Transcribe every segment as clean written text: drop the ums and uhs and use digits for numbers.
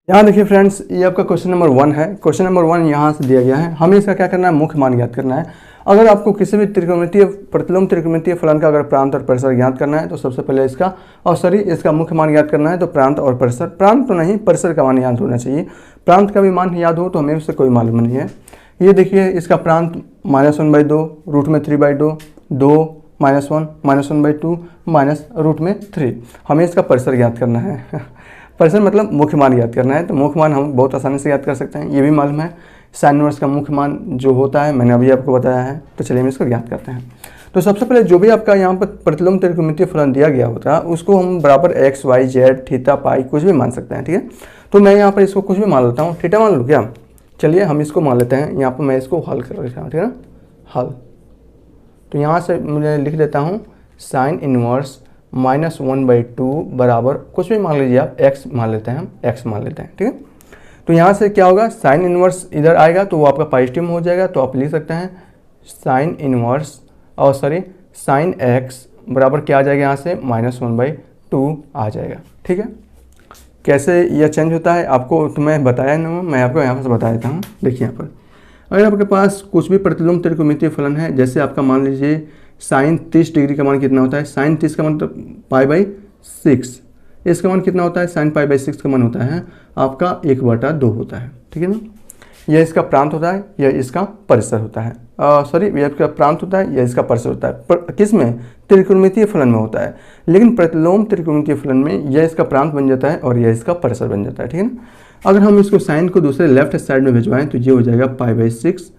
यहाँ देखिए फ्रेंड्स, ये आपका क्वेश्चन नंबर 1 है। क्वेश्चन नंबर 1 यहाँ से दिया गया है। हमें इसका क्या करना है, मुख्य मान ज्ञात करना है। अगर आपको किसी भी त्रिकोणमितीय प्रतिलोम त्रिकोणमितीय फलन का अगर प्रांत और परिसर ज्ञात करना है तो सबसे पहले इसका मुख्य मान ज्ञात करना है। तो प्रांत और परिसर, प्रांत तो नहीं परिसर का मान याद होना चाहिए। प्रांत का भी मान याद हो तो हमें उससे कोई मालूम नहीं है। ये देखिए, इसका प्रांत -1/2 √3/2 2 -1 -1/2 -√3। हमें इसका परिसर ज्ञात करना है। परिसर मतलब मुख्य मान ज्ञात करना है। तो मुख्य मान हम बहुत आसानी से ज्ञात कर सकते हैं, ये भी मालूम है। साइन इनवर्स का मुख्य मान जो होता है मैंने अभी आपको बताया है। तो चलिए हम इसको ज्ञात करते हैं। तो सबसे पहले जो भी आपका यहाँ पर प्रतिलोम त्रिकोणमितीय फलन दिया गया होता है उसको हम बराबर x, y, z, थीटा, पाई कुछ भी मान सकते हैं, ठीक है। तो मैं यहाँ पर इसको कुछ भी मान लेता हूँ, थीटा मान लूँ क्या। चलिए हम इसको मान लेते हैं। यहाँ पर मैं इसको हल कर लेता हूँ, ठीक है ना, हल। तो यहाँ से मैं लिख देता हूँ साइन इनवर्स -1/2 बराबर कुछ भी मान लीजिए आप, x मान लेते हैं, हम x मान लेते हैं, ठीक है। तो यहाँ से क्या होगा, साइन इनवर्स इधर आएगा तो वो आपका पॉजिटिव में हो जाएगा। तो आप लिख सकते हैं साइन इनवर्स और साइन x बराबर क्या आ जाएगा, यहाँ से -1/2 आ जाएगा, ठीक है। कैसे यह चेंज होता है आपको तो मैं बताया नहीं, मैं आपको यहाँ से बता देता हूँ। देखिए यहाँ पर अगर आपके पास कुछ भी प्रतिलोम त्रिकोणमितीय फलन है, जैसे आपका मान लीजिए साइन 30 डिग्री का मान कितना होता है, साइन 30 का मतलब π/6। इसका मान कितना होता है, साइन π/6 का मान होता है आपका 1/2 होता है, ठीक है ना। यह इसका प्रांत होता है, यह इसका परिसर होता है। यह इसका प्रांत होता है, यह इसका परिसर होता है। किस में, त्रिकोणमितीय फलन में होता है। लेकिन प्रतिलोम त्रिकोणमितीय फलन में यह इसका प्रांत बन जाता है और यह इसका परिसर बन जाता है, ठीक है ना। अगर हम इसको साइन को दूसरे लेफ्ट साइड में भिजवाएं तो ये हो जाएगा π/6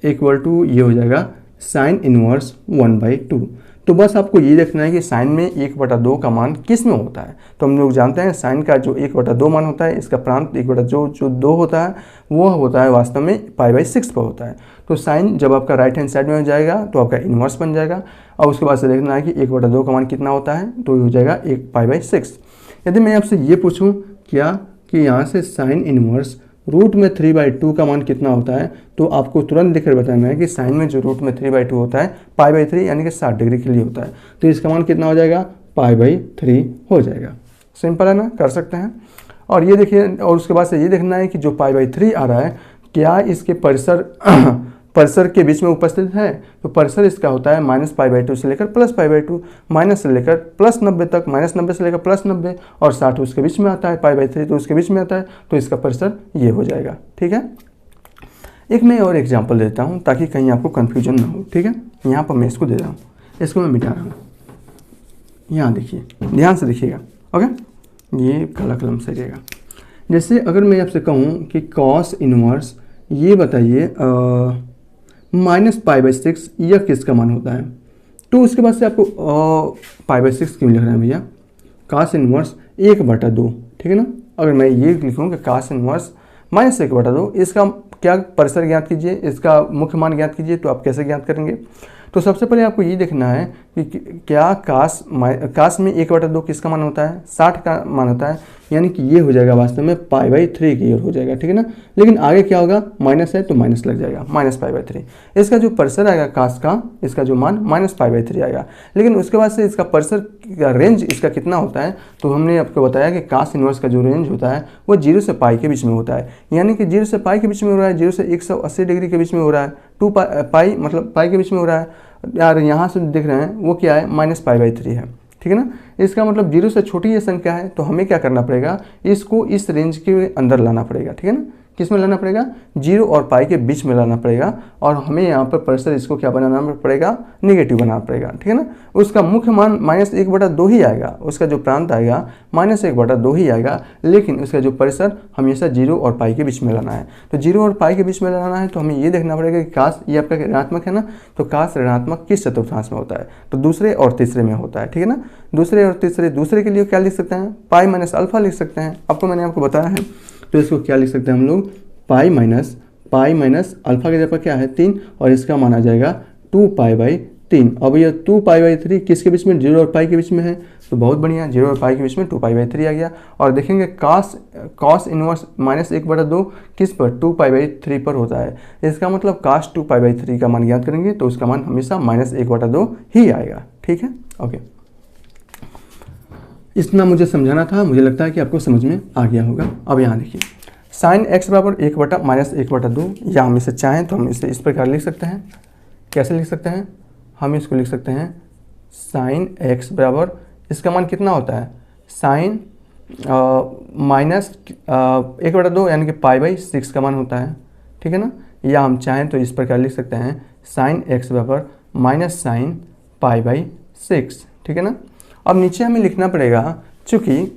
= ये हो जाएगा साइन इनवर्स 1/2। तो बस आपको ये देखना है कि साइन में 1/2 का मान किस में होता है। तो हम लोग जानते हैं साइन का जो 1/2 मान होता है, इसका प्रांत 1/2 होता है, वो होता है वास्तव में π/6 पर होता है। तो साइन जब आपका राइट हैंड साइड में हो जाएगा तो आपका इनवर्स बन जाएगा। और उसके बाद से देखना है कि 1/2 का मान कितना होता है, तो ये हो जाएगा 1π/6। यदि मैं आपसे ये पूछूँ क्या कि यहाँ से साइन इनवर्स √3/2 का मान कितना होता है, तो आपको तुरंत लिखकर बताना है कि साइन में जो √3/2 होता है π/3 यानी कि 60 डिग्री के लिए होता है। तो इसका मान कितना हो जाएगा, π/3 हो जाएगा। सिंपल है ना, कर सकते हैं। और ये देखिए, और उसके बाद से ये देखना है कि जो π/3 आ रहा है क्या इसके परिसर के बीच में उपस्थित है। तो परिसर इसका होता है -π/2 से लेकर +π/2, माइनस से लेकर +90 तक, -90 से लेकर +90 और 60 उसके बीच में आता है, π/3 तो उसके बीच में आता है। तो इसका परिसर ये हो जाएगा, ठीक है। एक मैं और एग्जांपल देता हूँ ताकि कहीं आपको कन्फ्यूजन ना हो, ठीक है। यहाँ पर मैं इसको दे रहा हूँ, इसको मैं मिटा रहा हूँ। यहाँ देखिए, ध्यान से देखिएगा, ओके। ये काला कलम से रहेगा। जैसे अगर मैं आपसे कहूँ कि कॉस इनवर्स ये बताइए -π/6 यह किसका मान होता है, तो उसके बाद से आपको π/6 क्यों लिख रहे हैं भैया, कॉस इनवर्स 1/2, ठीक है ना। अगर मैं ये लिखूँ कि कॉस इनवर्स -1/2, इसका क्या परिसर ज्ञात कीजिए, इसका मुख्य मान ज्ञात कीजिए। तो आप कैसे ज्ञात करेंगे, तो सबसे पहले आपको ये देखना है कि क्या कास में 1/2 किसका मान होता है, 60 का मान होता है, यानी कि ये हो जाएगा वास्तव में π/3 की ओर हो जाएगा, ठीक है ना। लेकिन आगे क्या होगा, माइनस है तो माइनस लग जाएगा, -π/3। इसका जो परिसर आएगा कास का, इसका जो मान -π/3 आएगा। लेकिन उसके बाद से इसका परिसर का रेंज इसका कितना होता है, तो हमने आपको बताया कि कास इनवर्स का जो रेंज होता है वो 0 से π के बीच में होता है। यानी कि 0 से π के बीच में हो रहा है, 0 से 180 डिग्री के बीच में हो रहा है, 2π मतलब π के बीच में हो रहा है। यार यहाँ से देख रहे हैं वो क्या है, -π/3 है, ठीक है ना। इसका मतलब 0 से छोटी ये संख्या है, तो हमें क्या करना पड़ेगा, इसको इस रेंज के अंदर लाना पड़ेगा, ठीक है ना। किस में लाना पड़ेगा, 0 और π के बीच में लाना पड़ेगा। और हमें यहाँ पर परिसर इसको क्या बनाना पड़ेगा, नेगेटिव बनाना पड़ेगा, ठीक है ना। उसका मुख्य मान -1/2 ही आएगा, उसका जो प्रांत आएगा -1/2 ही आएगा। लेकिन उसका जो परिसर हमेशा 0 और π के बीच में लाना है। तो 0 और π के बीच में लाना है तो हमें ये देखना पड़ेगा कि काश ये आपका ऋणात्मक है ना, तो काश ऋणात्मक किस चतुर्थांश में होता है, तो दूसरे और तीसरे में होता है, ठीक है ना। दूसरे और तीसरे, दूसरे के लिए क्या लिख सकते हैं, π - α लिख सकते हैं। अब तो मैंने आपको बताया है, तो इसको क्या लिख सकते हैं हम लोग, π माइनस अल्फा के जगह क्या है 3, और इसका मान आ जाएगा 2π/3। अब यह 2π/3 किसके बीच में, 0 और π के बीच में है। तो बहुत बढ़िया, 0 और π के बीच में 2π/3 आ गया। और देखेंगे कॉस इनवर्स -1/2 किस पर, 2π/3 पर होता है। इसका मतलब cos 2π/3 का मान ज्ञात करेंगे तो उसका मान हमेशा -1/2 ही आएगा, ठीक है, ओके। इतना मुझे समझाना था, मुझे लगता है कि आपको समझ में आ गया होगा। अब यहाँ देखिए साइन एक्स बराबर 1/-1/2, या हम इसे चाहें तो हम इसे इस प्रकार लिख सकते हैं। कैसे लिख सकते हैं? हम इसको लिख सकते हैं साइन एक्स बराबर, इसका मान कितना होता है, साइन -1/2 यानी कि π/6 का मान होता है, ठीक है ना। या हम चाहें तो इस प्रकार लिख सकते हैं साइन एक्स बराबर माइनस साइन π/6, ठीक है ना। अब नीचे हमें लिखना पड़ेगा, चूँकि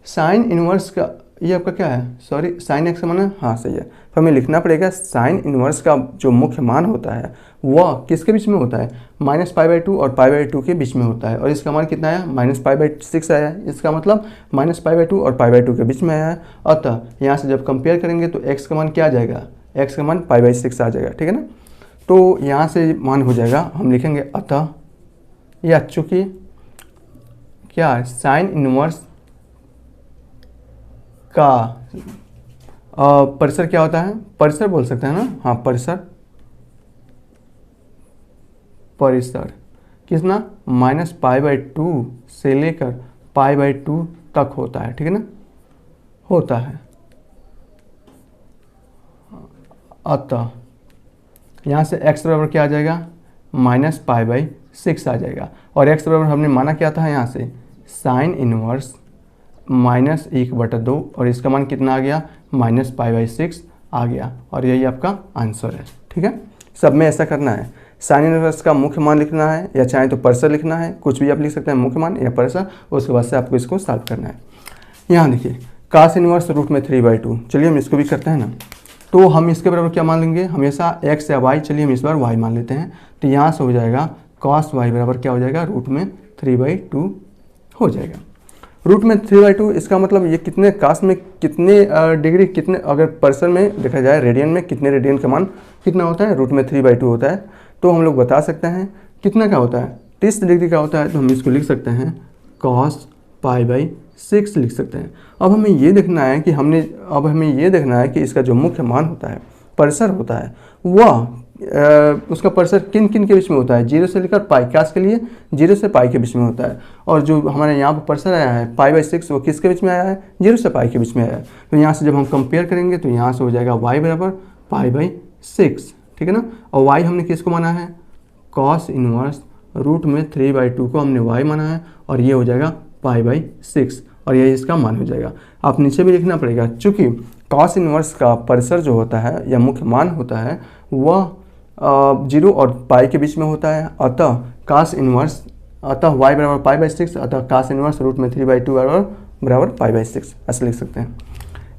साइन इनवर्स का ये आपका क्या है, सॉरी साइन एक्स का मान है, हाँ सही है, तो हमें लिखना पड़ेगा साइन इनवर्स का जो मुख्य मान होता है वह किसके बीच में होता है, -π/2 और π/2 के बीच में होता है। और इसका मान कितना आया, -π/6 आया है। इसका मतलब -π/2 और π/2 के बीच में आया है। अतः यहाँ से जब कंपेयर करेंगे तो x का मान क्या आ जाएगा, x का मान π/6 आ जाएगा, ठीक है ना। तो यहाँ से मान हो जाएगा, हम लिखेंगे अतः या चूँकि क्या साइन इनवर्स का परिसर क्या होता है, परिसर बोल सकते हैं ना, हाँ परिसर कितना -π/2 से लेकर π/2 तक होता है, ठीक है ना, होता है। अतः यहाँ से x बराबर क्या आ जाएगा, -π/6 आ जाएगा। और x बराबर हमने माना क्या था यहाँ से, साइन इनवर्स -1/2 और इसका मान कितना आ गया, -π/6 आ गया। और यही आपका आंसर है, ठीक है। सब में ऐसा करना है, साइन इनवर्स का मुख्य मान लिखना है, या चाहे तो परिसर लिखना है, कुछ भी आप लिख सकते हैं, मुख्य मान या परिसर, उसके बाद से आपको इसको सॉल्व करना है। यहाँ देखिए cos इनवर्स √3/2, चलिए हम इसको भी करते हैं ना। तो हम इसके बराबर क्या मान लेंगे, हमेशा x या y, चलिए हम इस बार y मान लेते हैं। तो यहाँ से हो जाएगा cos y बराबर क्या हो जाएगा, √3/2 हो जाएगा। √3/2 इसका मतलब ये कितने कास में कितने डिग्री, कितने अगर पर्सन में देखा जाए रेडियन में कितने रेडियन का मान कितना होता है, √3/2 होता है। तो हम लोग बता सकते हैं कितना का होता है, 30 डिग्री का होता है। तो हम इसको लिख सकते हैं cos π/6 लिख सकते हैं। अब हमें ये देखना है कि इसका जो मुख्य मान होता है, परिसर होता है, वह उसका परिसर किन किन के बीच में होता है, 0 से लेकर पाई, कास के लिए 0 से पाई के बीच में होता है। और जो हमारे यहाँ पर परिसर आया है π/6 वो किसके बीच में आया है, 0 से पाई के बीच में आया है। तो यहाँ से जब हम कंपेयर करेंगे तो यहाँ से हो जाएगा y बराबर π/6, ठीक है ना। और y हमने किसको माना है, cos इनवर्स √3/2 को हमने y माना है, और ये हो जाएगा π/6 और यही इसका मान हो जाएगा। आप नीचे भी लिखना पड़ेगा, चूँकि cos इनवर्स का परिसर जो होता है या मुख्य मान होता है वह 0 और पाई के बीच में होता है। अतः y बराबर π/6, अतः cos इनवर्स √3/2 बराबर π/6 ऐसे लिख सकते हैं।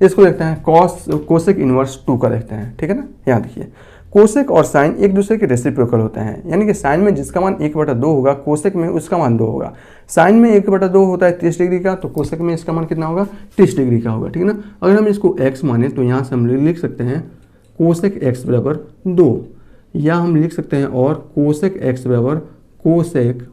इसको देखते हैं कोसेक इनवर्स 2 का देखते हैं, ठीक है ना। यहाँ देखिए कोसेक और साइन एक दूसरे के रेसिप्रोकल होते हैं, यानी कि साइन में जिसका मान 1/2 होगा, कोसेक में उसका मान 2 होगा। साइन में 1/2 होता है 30 डिग्री का, तो कोसेक में इसका मान कितना होगा, 30 डिग्री का होगा, ठीक है ना। अगर हम इसको x माने तो यहाँ से हम लिख सकते हैं कोसेक x बराबर 2, या हम लिख सकते हैं और कोसेक x बराबर कोसेक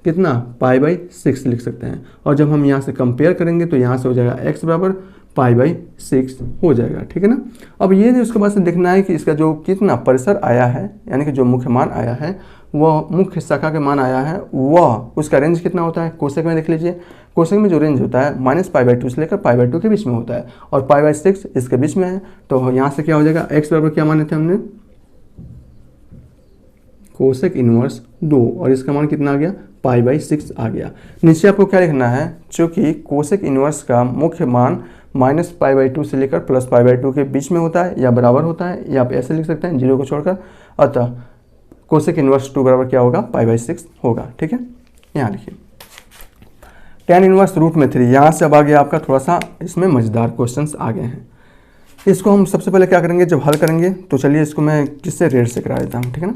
कितना π/6 लिख सकते हैं। और जब हम यहाँ से कंपेयर करेंगे तो यहाँ से हो जाएगा x बराबर π/6 हो जाएगा, ठीक है ना। अब ये उसके बाद से देखना है कि इसका जो कितना परिसर आया है, यानी कि जो मुख्य मान आया है, वह मुख्य शाखा के मान आया है, वह उसका रेंज कितना होता है। कोसेक में देख लीजिए, कोसेक में जो रेंज होता है -π/2 से लेकर π/2 के बीच में होता है, और π/6 इसके बीच में है। तो यहाँ से क्या हो जाएगा, x बराबर क्या माने थे हमने, कोसेक इनवर्स 2, और इसका मान कितना आ गया, π/6 आ गया। नीचे आपको क्या लिखना है, चूँकि कोसेक इनवर्स का मुख्य मान -π/2 से लेकर +π/2 के बीच में होता है या बराबर होता है, या आप ऐसे लिख सकते हैं 0 को छोड़कर। अतः कोसेक इनवर्स 2 बराबर क्या होगा, π/6 होगा, ठीक है। यहाँ लिखिए tan इनवर्स √3, यहाँ से अब आ गया आपका थोड़ा सा इसमें मज़ेदार क्वेश्चंस आ गए हैं। इसको हम सबसे पहले क्या करेंगे, जब हल करेंगे तो चलिए इसको मैं किससे रेड से करा देता हूँ, ठीक है ना।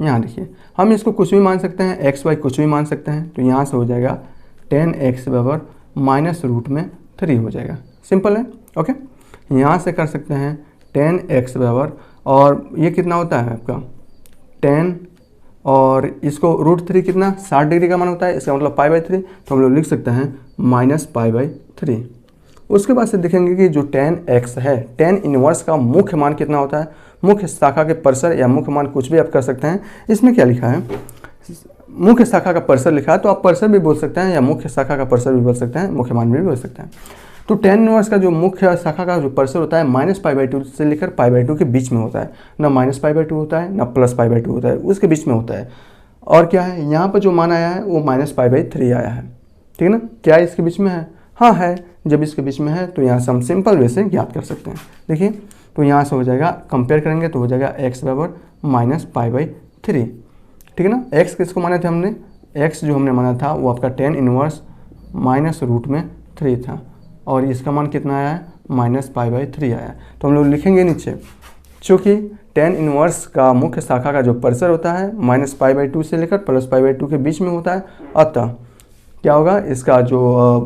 यहाँ देखिए हम इसको कुछ भी मान सकते हैं, x y कुछ भी मान सकते हैं। तो यहाँ से हो जाएगा tan x बराबर -√3 हो जाएगा, सिंपल है, ओके। यहाँ से कर सकते हैं tan x बराबर, और ये कितना होता है आपका tan, और इसको √3 कितना 60 डिग्री का मान होता है, इसका मतलब π/3, तो हम लोग लिख सकते हैं -π/3। उसके बाद से देखेंगे कि जो tan x है, tan इनवर्स का मुख्य मान कितना होता है, मुख्य शाखा के परिसर या मुख्य मान कुछ भी आप कर सकते हैं। इसमें क्या लिखा है, मुख्य शाखा का परिसर लिखा है तो आप परिसर भी बोल सकते हैं या मुख्य शाखा का परिसर भी बोल सकते हैं, मुख्य मान भी बोल सकते हैं। तो tan इनवर्स का जो मुख्य शाखा का जो परिसर होता है -π/2 से लेकर π/2 के बीच में होता है, ना -π/2 होता है ना +π/2 होता है, उसके बीच में होता है। और क्या है, यहाँ पर जो मान आया है वो -π/3 आया है, ठीक है ना। क्या इसके बीच में है? हाँ है। जब इसके बीच में है तो यहाँ से हम सिंपल वे से ज्ञात कर सकते हैं। देखिए तो यहाँ से हो जाएगा, कंपेयर करेंगे तो हो जाएगा x बराबर -π/3, ठीक है ना। x किसको माने थे हमने? x जो हमने माना था वो आपका tan इनवर्स -√3 था और इसका मान कितना आया है? -π/3 आया है। तो हम लोग लिखेंगे नीचे, चूँकि tan इनवर्स का मुख्य शाखा का जो परिसर होता है -π/2 से लेकर +π/2 के बीच में होता है, अतः क्या होगा, इसका जो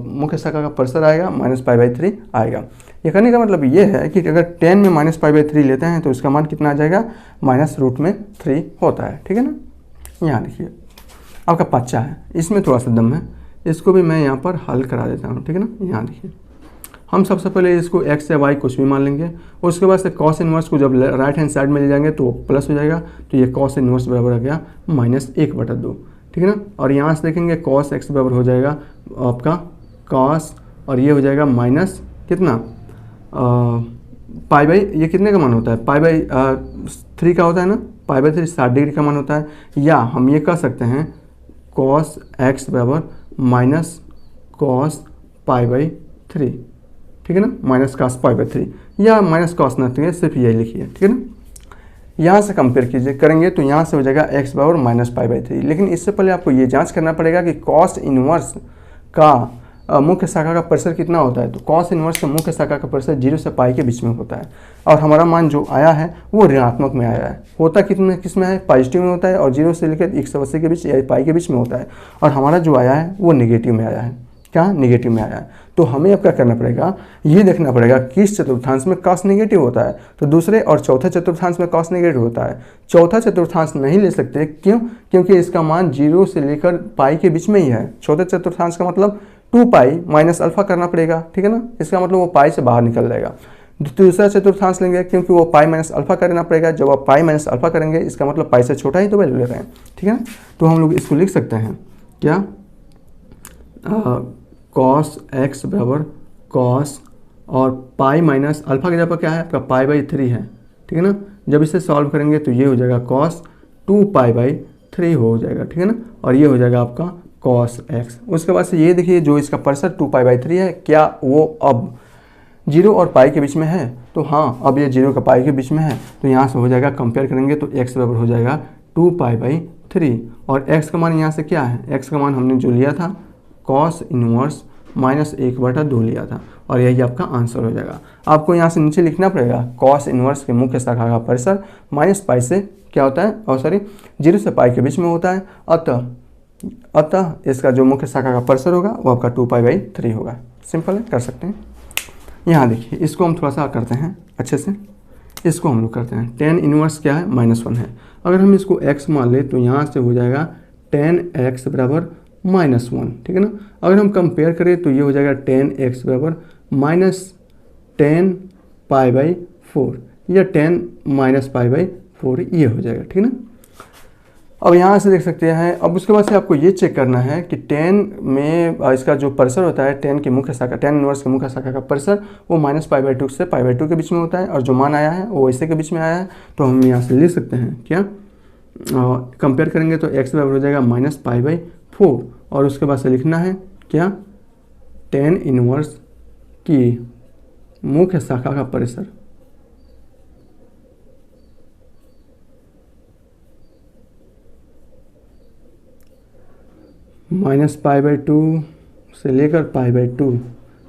मुख्य शाखा का परिसर आएगा -π/3 आएगा। ये करने का मतलब ये है कि अगर tan में -π/3 लेते हैं तो इसका मान कितना आ जाएगा? -√3 होता है, ठीक है ना। यहाँ देखिए आपका 5 है, इसमें थोड़ा सा दम है, इसको भी मैं यहाँ पर हल करा देता हूँ, ठीक है ना। यहाँ देखिए हम सबसे पहले इसको x या y कुछ भी मान लेंगे, उसके बाद से cos इनवर्स को जब राइट हैंड साइड में ले जाएंगे तो प्लस हो जाएगा, तो ये cos इनवर्स बराबर आ गया -1/2, ठीक है ना। और यहाँ से देखेंगे cos x बराबर हो जाएगा आपका cos, और ये हो जाएगा माइनस कितना ये कितने का मान होता है? π/3 का होता है ना, π/3 60 डिग्री का मान होता है। या हम ये कह सकते हैं cos x बराबर -cos π/3, ठीक है ना, -cos π/3 या -cos ना, तो सिर्फ यही लिखिए, ठीक है ना। यहाँ से कंपेयर कीजिए करेंगे तो यहाँ से हो जाएगा x बराबर -π/3। लेकिन इससे पहले आपको ये जांच करना पड़ेगा कि cos इनवर्स का मुख्य शाखा का परिसर कितना होता है। तो cos इनवर्स का मुख्य शाखा का परिसर 0 से π के बीच में होता है, और हमारा मान जो आया है वो ऋणात्मक में आया है। होता किस में है? पॉजिटिव में होता है, और 0 से लेकर 180 के बीच या π के बीच में होता है। और हमारा जो आया है वो नेगेटिव में आया है। क्या? नेगेटिव में आया है। तो हमें अब क्या करना पड़ेगा, ये देखना पड़ेगा किस चतुर्थांश में cos नेगेटिव होता है। तो दूसरे और चौथे चतुर्थांश में cos नेगेटिव होता है। चौथा चतुर्थांश नहीं ले सकते, क्यों? क्योंकि इसका मान 0 से लेकर π के बीच में ही है। चौथे चतुर्थांश का मतलब 2π माइनस अल्फा करना पड़ेगा, ठीक है ना। इसका मतलब वो π से बाहर निकल जाएगा। दूसरा चतुर्थांश लेंगे क्योंकि वो π माइनस अल्फा करना पड़ेगा। जब आप π माइनस अल्फा करेंगे इसका मतलब π से छोटा ही तो वैल्यू ले रहे हैं, ठीक है ना। तो हम लोग इसको लिख सकते हैं क्या, cos x बराबर cos और π माइनस अल्फा की जगह पर क्या है आपका π/3 है, ठीक है ना। जब इसे सॉल्व करेंगे तो ये हो जाएगा cos 2π/3 हो जाएगा, ठीक है ना। और ये हो जाएगा आपका cos x। उसके बाद से ये देखिए जो इसका परिसर 2π/3 है, क्या वो अब 0 और π के बीच में है? तो हाँ, अब ये 0 का π के बीच में है। तो यहाँ से हो जाएगा, कंपेयर करेंगे तो x बराबर हो जाएगा 2π/3, और x का मान यहाँ से क्या है? x का मान हमने जो लिया था cos इनवर्स -1/2 लिया था, और यही आपका आंसर हो जाएगा। आपको यहाँ से नीचे लिखना पड़ेगा cos इनवर्स के मुख्य शाखा का परिसर -π से क्या होता है, और 0 से π के बीच में होता है। अतः इसका जो मुख्य शाखा का परिसर होगा वो आपका 2π/3 होगा। सिंपल है, कर सकते हैं। यहाँ देखिए इसको हम थोड़ा सा करते हैं अच्छे से, इसको हम लोग करते हैं। tan इनवर्स क्या है? -1 है। अगर हम इसको x मान ले तो यहाँ से हो जाएगा tan x बराबर -1, ठीक है ना। अगर हम कंपेयर करें तो ये हो जाएगा tan x बराबर -tan π/4 या tan -π/4, ये हो जाएगा, ठीक है ना। अब यहाँ से देख सकते हैं। अब उसके बाद से आपको ये चेक करना है कि tan में इसका जो परिसर होता है, tan की मुख्य शाखा, tan इनवर्स की मुख्य शाखा का परिसर वो -π/2 से π/2 के बीच में होता है, और जो मान आया है वो ऐसे के बीच में आया है। तो हम यहाँ से लिख सकते हैं क्या, कंपेयर करेंगे तो x बराबर हो जाएगा -π/4, और उसके बाद से लिखना है क्या, tan इनवर्स की मुख्य शाखा का परिसर -π/2 से लेकर π/2,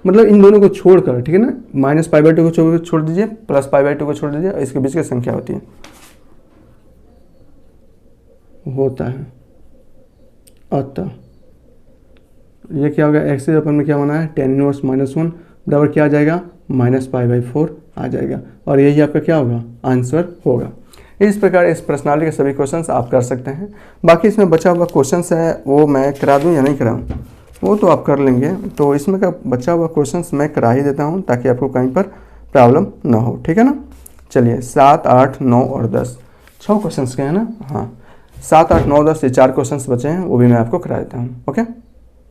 मतलब इन दोनों को छोड़कर, ठीक है ना। -π/2 को छोड़ दीजिए, +π/2 को छोड़ दीजिए, इसके बीच की संख्या होती है होता है। अतः ये क्या होगा, x अपन में क्या होना है, tan इनवर्स -1 बराबर क्या आ जाएगा, -π/4 आ जाएगा, और यही आपका क्या होगा, आंसर होगा। इस प्रकार इस प्रश्नावली के सभी क्वेश्चंस आप कर सकते हैं। बाकी इसमें बचा हुआ क्वेश्चंस है वो मैं करा दूं या नहीं कराऊं, वो तो आप कर लेंगे। तो इसमें का बचा हुआ क्वेश्चंस मैं करा ही देता हूं ताकि आपको कहीं पर प्रॉब्लम ना हो, ठीक है ना। चलिए 7, 8, 9 और 10 6 क्वेश्चंस के हैं ना। हाँ, 7, 8, 9, 10 ये 4 क्वेश्चंस बचे हैं, वो भी मैं आपको करा देता हूँ। ओके,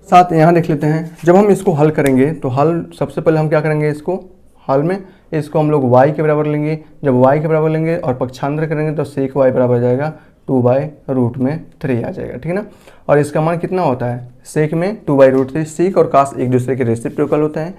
साथ यहाँ देख लेते हैं। जब हम इसको हल करेंगे तो हल सबसे पहले हम क्या करेंगे, इसको हल में इसको हम लोग y के बराबर लेंगे। जब y के बराबर लेंगे और पक्षांतर करेंगे तो sec y बराबर आ जाएगा 2/√3 आ जाएगा, ठीक है ना। और इसका मान कितना होता है, sec में 2/√3। sec और cos एक दूसरे के रेसिप्रोकल होते हैं।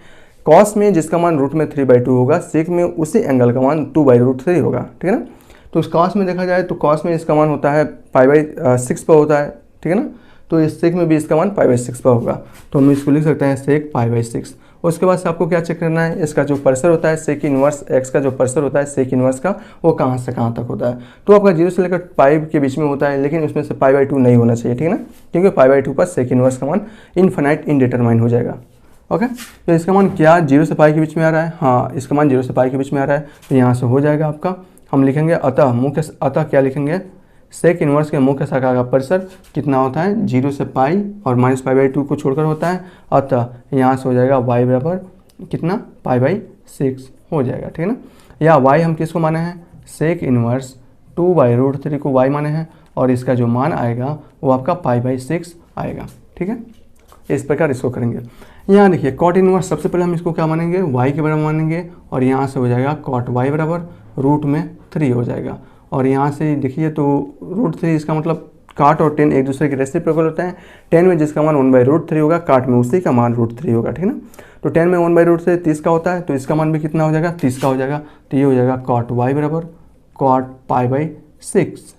cos में जिसका मान रूट में 3/2 होगा, sec में उसी एंगल का मान 2/√3 होगा, ठीक है ना। तो उस cos में देखा जाए तो cos में इसका मान होता है π/6 पर होता है, ठीक है ना। तो इस sec में भी इसका मान π/6 पर होगा, तो हम इसको लिख सकते हैं sec π/6। उसके बाद से आपको क्या चेक करना है, इसका जो परसर होता है sec इनवर्स x का जो परसर होता है sec इनवर्स का, वो कहाँ से कहाँ तक होता है। तो आपका 0 से लेकर पाई के बीच में होता है, लेकिन उसमें से π/2 नहीं होना चाहिए, ठीक है ना, क्योंकि π/2 पर sec इनवर्स का मान इनफाइनाइट इनडिटरमाइन हो जाएगा। ओके, तो इसका मान क्या 0 से पाई के बीच में आ रहा है, हाँ इसका मान 0 से पाई के बीच में आ रहा है, तो यहाँ से हो जाएगा आपका। हम लिखेंगे अतः क्या लिखेंगे, सेक इनवर्स के मुख्य शाखा का परिसर कितना होता है, 0 से पाई और -π/2 को छोड़कर होता है। अतः यहाँ से हो जाएगा y बराबर कितना, π/6 हो जाएगा, ठीक है ना। या y हम किसको माने हैं, सेक इनवर्स 2/√3 को y माने हैं, और इसका जो मान आएगा वो आपका π/6 आएगा, ठीक है। इस प्रकार इसको करेंगे। यहाँ देखिए कॉट इनवर्स, सबसे पहले हम इसको क्या मानेंगे, y के बराबर मानेंगे, और यहाँ से हो जाएगा कॉट y बराबर √3 हो जाएगा। और यहाँ से देखिए तो √3 इसका मतलब काट और टेन एक दूसरे के रेसिप्रोकल होते हैं। टेन में जिसका मान 1/√3 होगा, काट में उसी का मान √3 होगा, ठीक है ना। तो 10 में 1/√3 30 का होता है, तो इसका मान भी कितना हो जाएगा, 30 का हो जाएगा। तो ये हो जाएगा कॉट y बराबर कॉट π/6,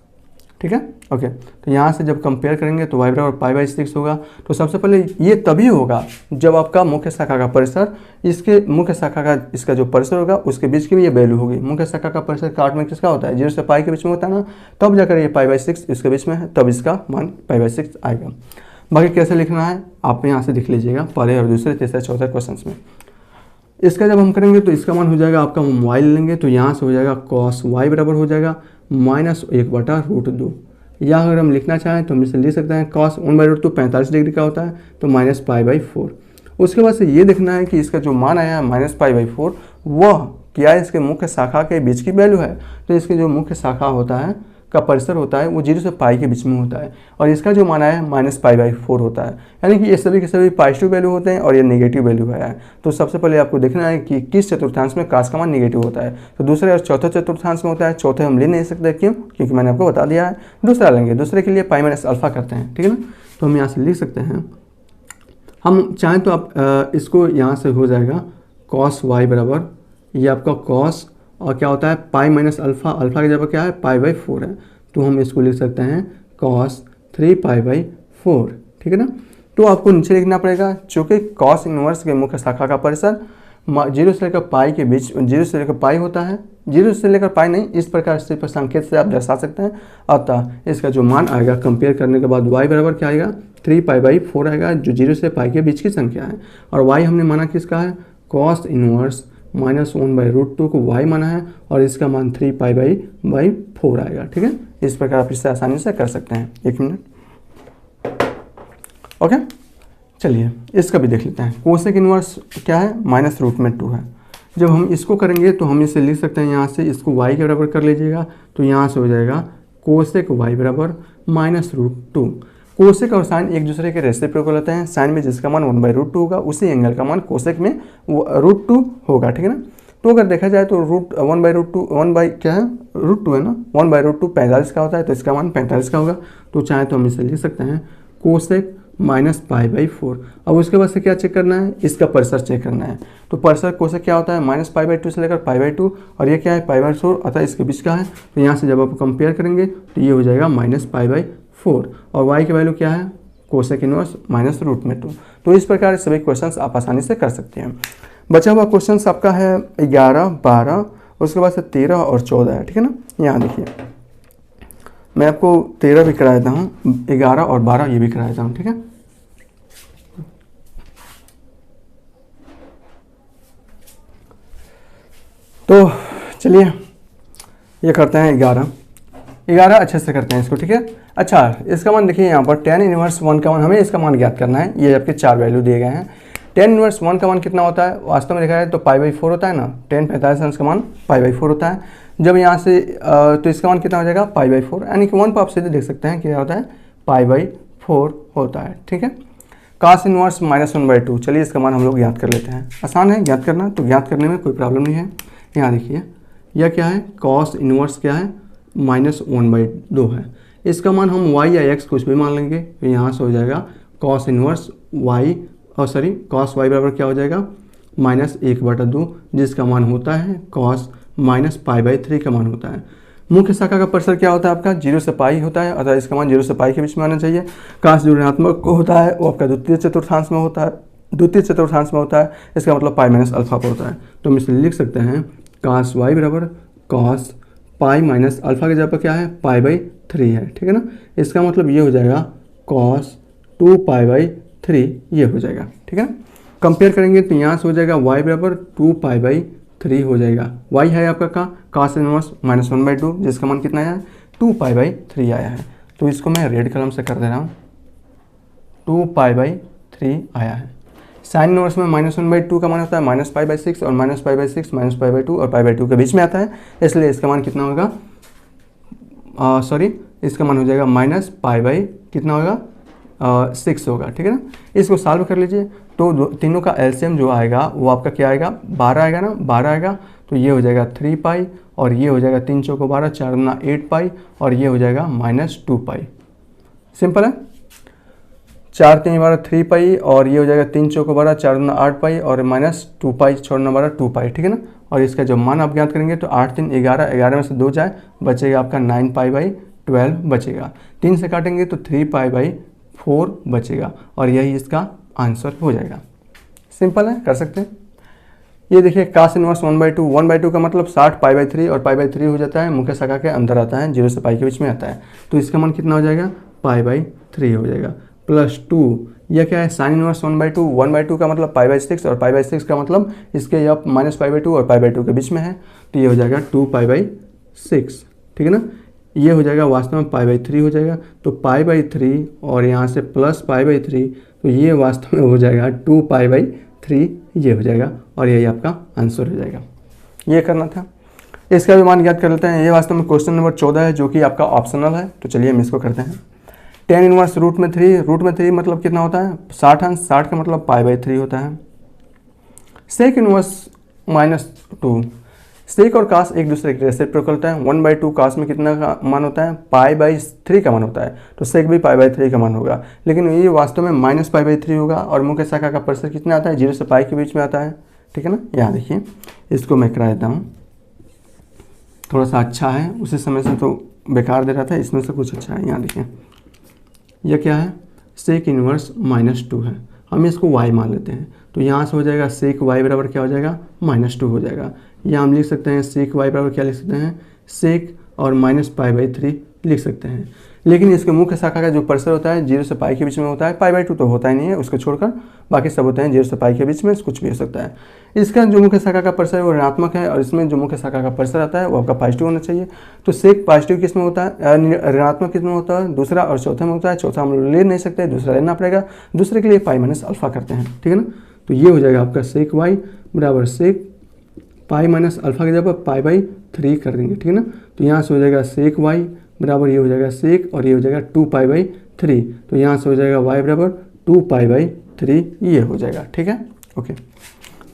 ठीक है। ओके, तो यहाँ से जब कंपेयर करेंगे तो y बराबर π/6 होगा। तो सबसे पहले ये तभी होगा जब आपका मुख्य शाखा का परिसर, इसके मुख्य शाखा का इसका जो परिसर होगा उसके बीच की भी ये वैल्यू होगी। मुख्य शाखा का परिसर काट में किसका होता है, 0 से पाई के बीच में होता है ना, तब जाकर ये π/6 इसके बीच में है, तब इसका मान π/6 आएगा। बाकी कैसे लिखना है आप यहाँ से लिख लीजिएगा, पहले और दूसरे तीसरे चौथे क्वेश्चन में। इसका जब हम करेंगे तो इसका मान हो जाएगा आपका, हम y लेंगे तो यहाँ से हो जाएगा cos y बराबर हो जाएगा -1/√2। या अगर हम लिखना चाहें तो हम इसे लिख सकते हैं cos 1/√2 45 डिग्री का होता है, तो -π/4। उसके बाद से ये देखना है कि इसका जो मान आया है -π/4 वह क्या इसके मुख्य शाखा के बीच की वैल्यू है। तो इसके जो मुख्य शाखा होता है का परिसर होता है वो 0 से पाई के बीच में होता है, और इसका जो मान आया है -π/4 होता है, यानी कि ये सभी के सभी पॉजिटिव वैल्यू होते हैं और ये नेगेटिव वैल्यू है। तो सबसे पहले आपको देखना है कि किस चतुर्थांश में कास का मान नेगेटिव होता है। तो दूसरे और चौथे चतुर्थांश में होता है, चौथे हम ले नहीं सकते, क्यों, क्योंकि मैंने आपको बता दिया है। दूसरा लेंगे, दूसरे के लिए π-α करते हैं, ठीक है ना। तो हम यहाँ से लिख सकते हैं, हम चाहें तो आप इसको यहाँ से हो जाएगा cos y बराबर, ये आपका cos और क्या होता है π-α, अल्फा की जगह क्या है π/4 है, तो हम इसको लिख सकते हैं cos 3π/4, ठीक है ना। तो आपको नीचे लिखना पड़ेगा, चूँकि cos इनवर्स के मुख्य शाखा का परिसर 0 से लेकर पाई के बीच, 0 से लेकर पाई होता है, 0 से लेकर पाई नहीं, इस प्रकार से संकेत से आप दर्शा सकते हैं। अतः इसका जो मान आएगा कंपेयर करने के बाद y बराबर क्या आएगा, 3π/4 आएगा, जो 0 से पाई के बीच की संख्या है। और y हमने माना किसका है, cos इनवर्स -1/√2 को y माना है, और इसका मान 3π/4 आएगा, ठीक है। इस प्रकार आप इससे आसानी से कर सकते हैं। 1 मिनट, ओके। चलिए इसका भी देख लेते हैं। कोसेक इनवर्स क्या है, -√2 है। जब हम इसको करेंगे तो हम इसे लिख सकते हैं, यहाँ से इसको y के बराबर कर लीजिएगा, तो यहाँ से हो जाएगा कोसेक y बराबर -√2। कोसेक और साइन एक दूसरे के रेसिप्रोकल होते हैं। साइन में जिसका मान 1/√2 होगा, उसी एंगल का मान कोसेक में √2 होगा, ठीक है ना। तो अगर देखा जाए तो क्या है, √2 है ना, 1/√2 45 का होता है, तो इसका मान 45 का होगा। तो चाहे तो हम इसे लिख सकते हैं कोसेक -π/4। अब उसके बाद से क्या चेक करना है, इसका परिसर चेक करना है। तो परिसर कोसेक क्या होता है, -π/2 से लेकर π/2, और ये क्या है π/4, अतः इसके बीच का है। तो यहाँ से जब आप कंपेयर करेंगे तो ये हो जाएगा -π/4, और y की वैल्यू क्या है, कोसेक इनवर्स -√2। तो इस प्रकार सभी क्वेश्चंस आप आसानी से कर सकते हैं। बचा हुआ क्वेश्चंस आपका है 11, 12, उसके बाद से 13 और 14 है, ठीक है ना। यहाँ देखिए मैं आपको 13 भी करा देता हूँ, 11 और 12 ये भी करा देता हूँ, ठीक है। तो चलिए ये करते हैं 11 अच्छे से करते हैं इसको, ठीक है। अच्छा, इसका मान देखिए यहाँ पर tan इनवर्स 1 का मान, हमें इसका मान ज्ञात करना है। ये आपके 4 वैल्यू दिए गए हैं। टेन इनवर्स 1 का मान कितना होता है वास्तव में देखा जाए तो π/4 होता है ना, 10 45 अंश का मान π/4 होता है। जब यहाँ से तो इसका मान कितना हो जाएगा π/4, यानी कि 1 पर आप सीधे देख सकते हैं क्या होता है π/4 होता है। ठीक है, cos इनवर्स -1/2, चलिए इसका मान हम लोग ज्ञात कर लेते हैं। आसान है ज्ञात करना, तो ज्ञात करने में कोई प्रॉब्लम नहीं है। यहाँ देखिए यह क्या है, cos इनवर्स क्या है -1/2 है। इसका मान हम y या x कुछ भी मान लेंगे, तो यहाँ से हो जाएगा cos इनवर्स y और सॉरी cos y बराबर क्या हो जाएगा -1/2, जिसका मान होता है cos -π/3 का मान होता है। मुख्य शाखा का परिसर क्या होता है आपका 0 से पाई होता है, अर्थात इसका मान 0 से पाई के बीच में आना चाहिए। काश जो ऋणात्मक होता है वो आपका द्वितीय चतुर्थांश में होता है, इसका मतलब पाई माइनस अल्फा पर होता है। तो हम इसे लिख सकते हैं cos y बराबर cos पाई माइनस अल्फा की जगह पर क्या है π/3 है। ठीक है ना, इसका मतलब ये हो जाएगा cos 2π/3 ये हो जाएगा। ठीक है ना, कंपेयर करेंगे तो यहाँ से हो जाएगा y बराबर 2π/3 हो जाएगा। y है आपका का cos इनवर्स -1/2, जिसका मान कितना आया है 2π/3 आया है। तो इसको मैं रेड कलम से कर दे रहा हूँ, 2π/3 आया है। साइन इनवर्स में -1/2 का मान होता है -π/6 और -π/6 -π/2 और π/2 के बीच में आता है, इसलिए इसका मान कितना होगा इसका मान हो जाएगा कितना होगा 6 होगा। ठीक है ना, इसको सॉल्व कर लीजिए तो तीनों का एलसीएम जो आएगा वो आपका क्या आएगा 12 आएगा ना, 12 आएगा तो ये हो जाएगा 3π और ये हो जाएगा 3 चौको 12 4 गुना 8π और ये हो जाएगा -2π। सिंपल है, 4 3 12 3π और ये हो जाएगा 3 चौको 12 4 गुना 8π और -2π 6 12 2π। ठीक है ना, और इसका जब मान आप ज्ञात करेंगे तो 8 3 11, 11 में से 2 जाए बचेगा आपका 9π/12 बचेगा, 3 से काटेंगे तो 3π/4 बचेगा और यही इसका आंसर हो जाएगा। सिंपल है, कर सकते हैं। ये देखिए cos इनवर्स 1/2 का मतलब 60 π/3 और π/3 हो जाता है, मुख्य शाखा के अंदर आता है, 0 से पाई के बीच में आता है, तो इसका मान कितना हो जाएगा π/3 हो जाएगा +2। यह क्या है sin इनवर्स 1/2 का मतलब π/6 और π/6 का मतलब इसके यह -π/2 और π/2 के बीच में है, तो ये हो जाएगा 2π/6। ठीक है ना, ये हो जाएगा वास्तव में π/3 हो जाएगा, तो π/3 और यहाँ से प्लस π/3, तो ये वास्तव में हो जाएगा 2π/3 ये हो जाएगा और यही आपका आंसर हो जाएगा। ये करना था, इसका भी मान ज्ञात कर लेते हैं। ये वास्तव में क्वेश्चन नंबर 14 है जो कि आपका ऑप्शनल है, तो चलिए हम इसको करते हैं। tan इनवर्स √3 मतलब कितना होता है 60 अंश, 60 का मतलब π/3 होता है। sec इनवर्स -2, सेक और कास एक दूसरे के रेसिप्रोकल होता है। 1/2 कास में कितना का मान होता है π/3 का मान होता है, तो सेक भी π/3 का मान होगा, लेकिन ये वास्तव में -π/3 होगा और मुख्य शाखा का परिसर कितना आता है 0 से पाई के बीच में आता है। ठीक है ना, यहाँ देखिए इसको मैं करा देता हूँ, थोड़ा सा अच्छा है, उसी समय से तो बेकार दे रहा था, इसमें से कुछ अच्छा है। यहाँ देखिए यह क्या है सेक इनवर्स -2 है, हम इसको y मान लेते हैं, तो यहाँ से हो जाएगा सेक y बराबर क्या हो जाएगा -2 हो जाएगा। या हम लिख सकते हैं सेक y बराबर क्या लिख सकते हैं सेक और -π/3 लिख सकते हैं। लेकिन इसके मुख्य शाखा का जो परिसर होता है 0 से पाई के बीच में होता है, π/2 तो होता ही नहीं है, उसको छोड़कर बाकी सब होते हैं 0 से पाई के बीच में, कुछ भी हो सकता है। इसका जो मुख्य शाखा का परिसर है वो ऋणात्मक है और इसमें जो मुख्य शाखा का परिसर आता है वो आपका पॉजिटिव होना चाहिए। तो सेक पॉजिटिव किस में होता है, ऋणात्मक किस में होता है, दूसरा और चौथे में होता है। चौथा हम ले नहीं सकते, दूसरा लेना पड़ेगा, दूसरे के लिए पाई माइनस अल्फा करते हैं। ठीक है ना, तो ये हो जाएगा आपका सेक y बराबर सेक पाई माइनस अल्फा की जगह π/3 कर देंगे। ठीक है ना, तो यहाँ से हो जाएगा सेक y बराबर ये हो जाएगा सेक और ये हो जाएगा 2π/3, तो यहाँ से हो जाएगा y बराबर 2π/3 ये हो जाएगा। ठीक है, ओके।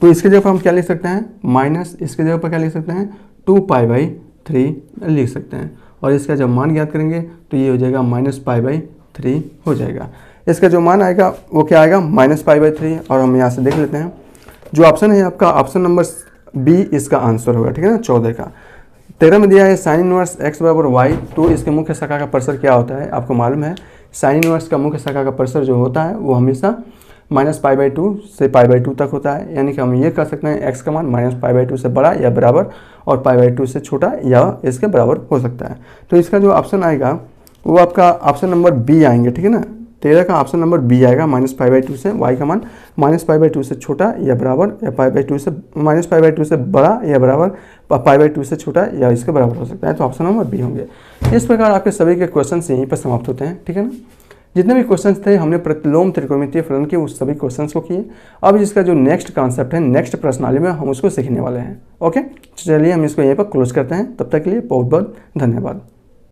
तो इसके जगह पर हम क्या लिख सकते हैं माइनस, इसके जगह पर क्या लिख सकते हैं 2π/3 लिख सकते हैं, और इसका जब मान ज्ञात करेंगे तो ये हो जाएगा -π/3 हो जाएगा। इसका जो मान आएगा वो क्या आएगा -π/3, और हम यहाँ से देख लेते हैं जो ऑप्शन है आपका ऑप्शन नंबर बी इसका आंसर होगा। ठीक है ना, 14 का 13 में दिया है साइन इनवर्स x बराबर y, तो इसके मुख्य शाखा का परिसर क्या होता है आपको मालूम है। साइन इनवर्स का मुख्य शाखा का परिसर जो होता है वो हमेशा -π/2 से π/2 तक होता है, यानी कि हम ये कह सकते हैं x का मान -π/2 से बड़ा या बराबर और π/2 से छोटा या इसके बराबर हो सकता है। तो इसका जो ऑप्शन आएगा वो आपका ऑप्शन नंबर बी आएंगे। ठीक है ना, 13 का ऑप्शन नंबर बी आएगा, -π/2 से y का मान -π/2 से छोटा या बराबर या π/2 से -π/2 से बड़ा या बराबर π/2 से छोटा या इसके बराबर हो सकता है, तो ऑप्शन नंबर बी होंगे। इस प्रकार आपके सभी के क्वेश्चन यहीं पर समाप्त होते हैं। ठीक है ना, जितने भी क्वेश्चंस थे हमने प्रतिलोम त्रिकोणमितीय फलन के उस सभी क्वेश्चंस को किए। अब इसका जो नेक्स्ट कॉन्सेप्ट है, नेक्स्ट प्रश्नावली में हम उसको सीखने वाले हैं। ओके, चलिए हम इसको यहीं पर क्लोज करते हैं। तब तक के लिए बहुत बहुत धन्यवाद।